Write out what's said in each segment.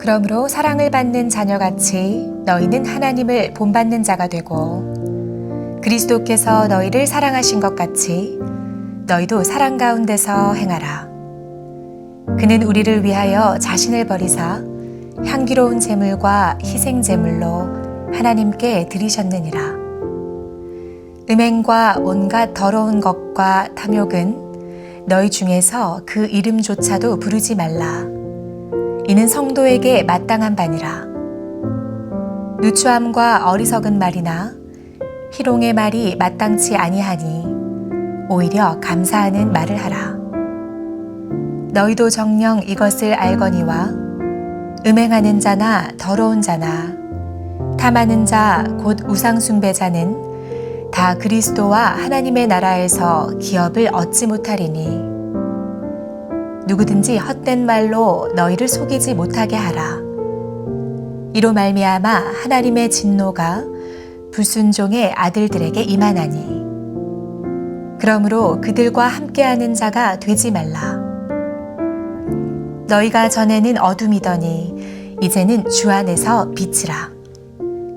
그러므로 사랑을 받는 자녀같이 너희는 하나님을 본받는 자가 되고 그리스도께서 너희를 사랑하신 것 같이 너희도 사랑 가운데서 행하라. 그는 우리를 위하여 자신을 버리사 향기로운 제물과 희생 제물로 하나님께 드리셨느니라. 음행과 온갖 더러운 것과 탐욕은 너희 중에서 그 이름조차도 부르지 말라. 이는 성도에게 마땅한 바니라. 누추함과 어리석은 말이나 희롱의 말이 마땅치 아니하니 오히려 감사하는 말을 하라. 너희도 정녕 이것을 알거니와 음행하는 자나 더러운 자나 탐하는 자 곧 우상 숭배자는 다 그리스도와 하나님의 나라에서 기업을 얻지 못하리니 누구든지 헛된 말로 너희를 속이지 못하게 하라. 이로 말미암아 하나님의 진노가 불순종의 아들들에게 임하나니 그러므로 그들과 함께하는 자가 되지 말라. 너희가 전에는 어둠이더니 이제는 주 안에서 빛이라.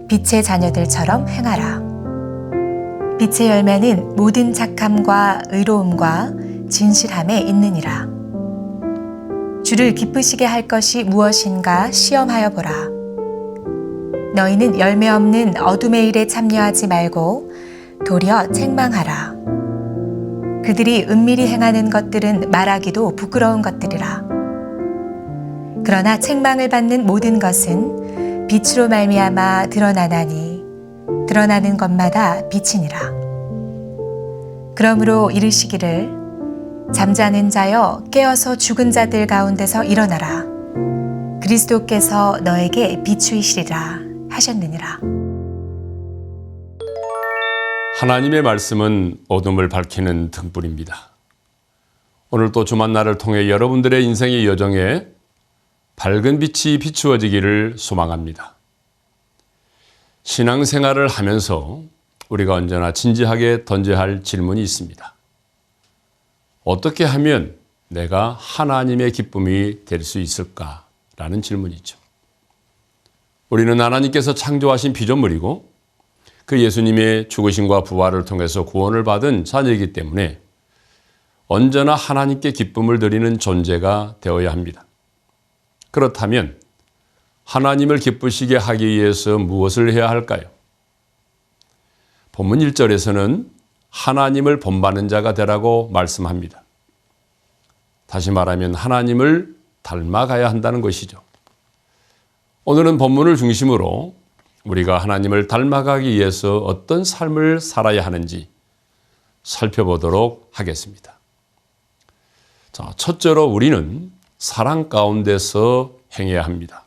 빛의 자녀들처럼 행하라. 빛의 열매는 모든 착함과 의로움과 진실함에 있느니라. 주를 기쁘시게 할 것이 무엇인가 시험하여 보라. 너희는 열매 없는 어둠의 일에 참여하지 말고 도리어 책망하라. 그들이 은밀히 행하는 것들은 말하기도 부끄러운 것들이라. 그러나 책망을 받는 모든 것은 빛으로 말미암아 드러나나니 드러나는 것마다 빛이니라. 그러므로 이르시기를 잠자는 자여 깨어서 죽은 자들 가운데서 일어나라. 그리스도께서 너에게 비추이시리라 하셨느니라. 하나님의 말씀은 어둠을 밝히는 등불입니다. 오늘 또 주만날을 통해 여러분들의 인생의 여정에 밝은 빛이 비추어지기를 소망합니다. 신앙생활을 하면서 우리가 언제나 진지하게 던져야 할 질문이 있습니다. 어떻게 하면 내가 하나님의 기쁨이 될 수 있을까라는 질문이죠. 우리는 하나님께서 창조하신 피조물이고 그 예수님의 죽으심과 부활을 통해서 구원을 받은 자녀이기 때문에 언제나 하나님께 기쁨을 드리는 존재가 되어야 합니다. 그렇다면 하나님을 기쁘시게 하기 위해서 무엇을 해야 할까요? 본문 1절에서는 하나님을 본받는 자가 되라고 말씀합니다. 다시 말하면 하나님을 닮아가야 한다는 것이죠. 오늘은 본문을 중심으로 우리가 하나님을 닮아가기 위해서 어떤 삶을 살아야 하는지 살펴보도록 하겠습니다. 자, 첫째로 우리는 사랑 가운데서 행해야 합니다.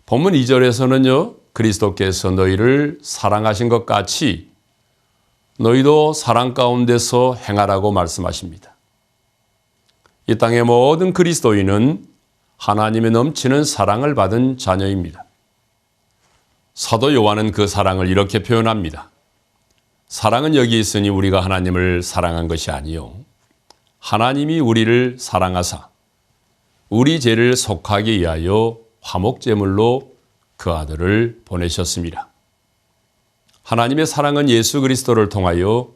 본문 2절에서는요, 그리스도께서 너희를 사랑하신 것 같이 너희도 사랑 가운데서 행하라고 말씀하십니다. 이 땅의 모든 그리스도인은 하나님의 넘치는 사랑을 받은 자녀입니다. 사도 요한은 그 사랑을 이렇게 표현합니다. 사랑은 여기 있으니 우리가 하나님을 사랑한 것이 아니요 하나님이 우리를 사랑하사 우리 죄를 속하기 위하여 화목제물로 그 아들을 보내셨습니다. 하나님의 사랑은 예수 그리스도를 통하여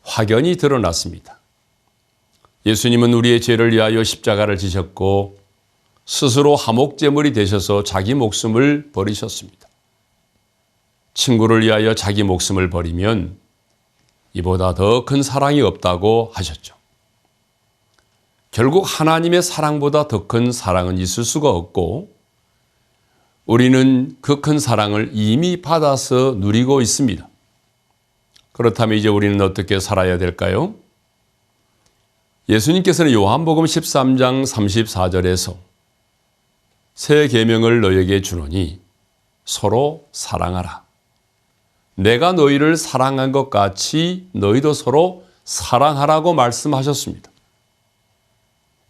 확연히 드러났습니다. 예수님은 우리의 죄를 위하여 십자가를 지셨고 스스로 화목제물이 되셔서 자기 목숨을 버리셨습니다. 친구를 위하여 자기 목숨을 버리면 이보다 더 큰 사랑이 없다고 하셨죠. 결국 하나님의 사랑보다 더 큰 사랑은 있을 수가 없고 우리는 그 큰 사랑을 이미 받아서 누리고 있습니다. 그렇다면 이제 우리는 어떻게 살아야 될까요? 예수님께서는 요한복음 13장 34절에서 새 계명을 너에게 주노니 서로 사랑하라. 내가 너희를 사랑한 것 같이 너희도 서로 사랑하라고 말씀하셨습니다.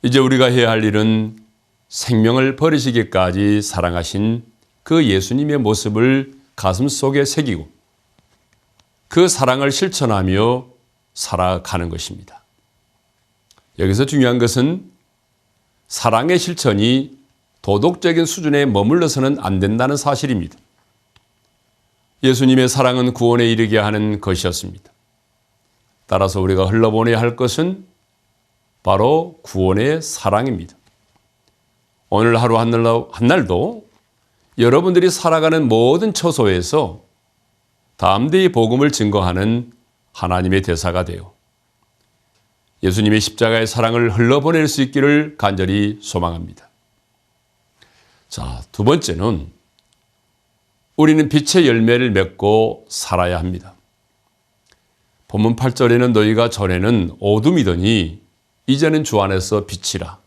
이제 우리가 해야 할 일은 생명을 버리시기까지 사랑하신 그 예수님의 모습을 가슴속에 새기고 그 사랑을 실천하며 살아가는 것입니다. 여기서 중요한 것은 사랑의 실천이 도덕적인 수준에 머물러서는 안 된다는 사실입니다. 예수님의 사랑은 구원에 이르게 하는 것이었습니다. 따라서 우리가 흘러보내야 할 것은 바로 구원의 사랑입니다. 오늘 하루 한날도 여러분들이 살아가는 모든 처소에서 담대히 복음을 증거하는 하나님의 대사가 되어 예수님의 십자가의 사랑을 흘러보낼 수 있기를 간절히 소망합니다. 자, 두 번째는 우리는 빛의 열매를 맺고 살아야 합니다. 본문 8절에는 너희가 전에는 어둠이더니 이제는 주 안에서 빛이라.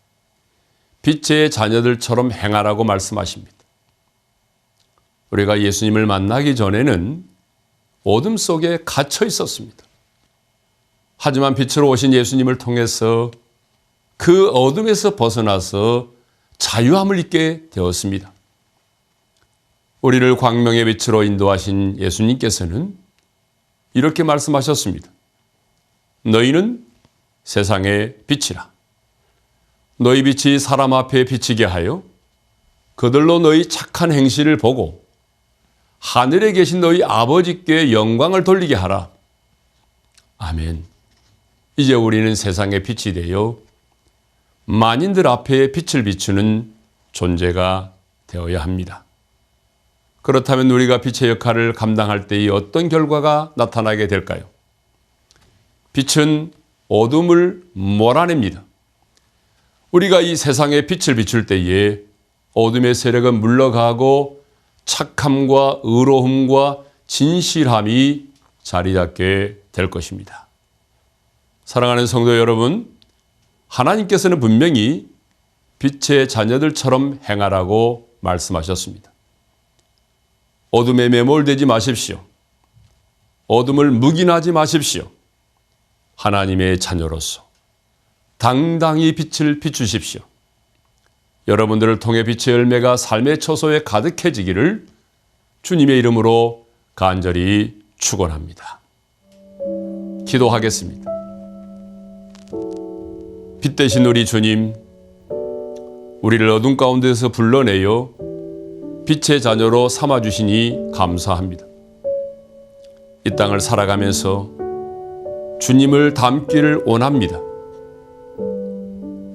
빛의 자녀들처럼 행하라고 말씀하십니다. 우리가 예수님을 만나기 전에는 어둠 속에 갇혀 있었습니다. 하지만 빛으로 오신 예수님을 통해서 그 어둠에서 벗어나서 자유함을 입게 되었습니다. 우리를 광명의 빛으로 인도하신 예수님께서는 이렇게 말씀하셨습니다. 너희는 세상의 빛이라. 너희 빛이 사람 앞에 비치게 하여 그들로 너희 착한 행실을 보고 하늘에 계신 너희 아버지께 영광을 돌리게 하라. 아멘. 이제 우리는 세상의 빛이 되어 만인들 앞에 빛을 비추는 존재가 되어야 합니다. 그렇다면 우리가 빛의 역할을 감당할 때에 어떤 결과가 나타나게 될까요? 빛은 어둠을 몰아냅니다. 우리가 이 세상에 빛을 비출 때에 어둠의 세력은 물러가고 착함과 의로움과 진실함이 자리 잡게 될 것입니다. 사랑하는 성도 여러분, 하나님께서는 분명히 빛의 자녀들처럼 행하라고 말씀하셨습니다. 어둠에 매몰되지 마십시오. 어둠을 묵인하지 마십시오. 하나님의 자녀로서 당당히 빛을 비추십시오. 여러분들을 통해 빛의 열매가 삶의 처소에 가득해지기를 주님의 이름으로 간절히 축원합니다. 기도하겠습니다. 빛 대신 우리 주님, 우리를 어둠 가운데서 불러내어 빛의 자녀로 삼아주시니 감사합니다. 이 땅을 살아가면서 주님을 닮기를 원합니다.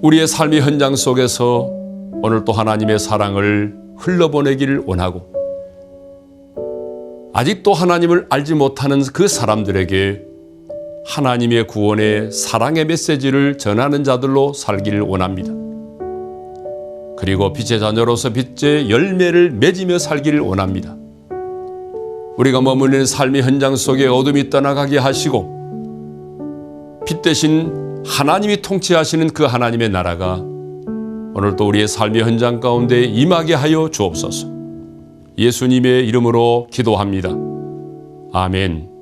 우리의 삶의 현장 속에서 오늘 또 하나님의 사랑을 흘러보내기를 원하고 아직도 하나님을 알지 못하는 그 사람들에게 하나님의 구원의 사랑의 메시지를 전하는 자들로 살기를 원합니다. 그리고 빛의 자녀로서 빛의 열매를 맺으며 살기를 원합니다. 우리가 머무르는 삶의 현장 속에 어둠이 떠나가게 하시고 빛 대신 하나님이 통치하시는 그 하나님의 나라가 오늘 또 우리의 삶의 현장 가운데 임하게 하여 주옵소서. 예수님의 이름으로 기도합니다. 아멘.